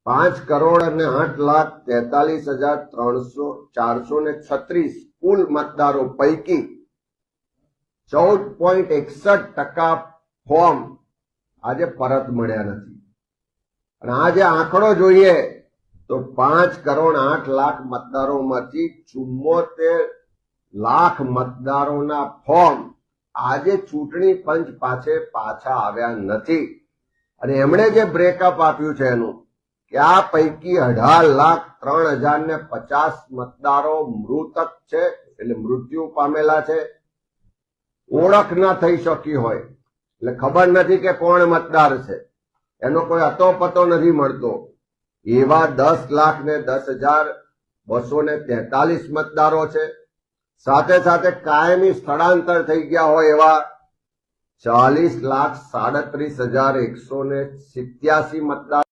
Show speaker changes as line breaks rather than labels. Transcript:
5,08,43,436 કુલ મતદારો પૈકી 14.61% ફોર્મ આજે પરત મળ્યા નથી. અને આ જે આંકડો જોઈએ તો 5,08,00,000 મતદારોમાંથી 74 લાખ મતદારોના ફોર્મ આજે ચૂંટણી પંચ પાસે પાછા આવ્યા નથી. અને એમણે જે બ્રેકઅપ આપ્યું છે એનું કે આ પૈકી 18,03,050 મતદારો મૃતક છે, એટલે મૃત્યુ પામેલા છે, ઓળખ ના થઈ શકી હોય, એટલે ખબર નથી કે કોણ મતદાર છે, એનો કોઈ અતો પતો નથી મળતો. એવા 10,10,243 મતદારો છે. સાથે સાથે કાયમી સ્થળાંતર થઈ ગયા હોય એવા 40,37,187 મતદાર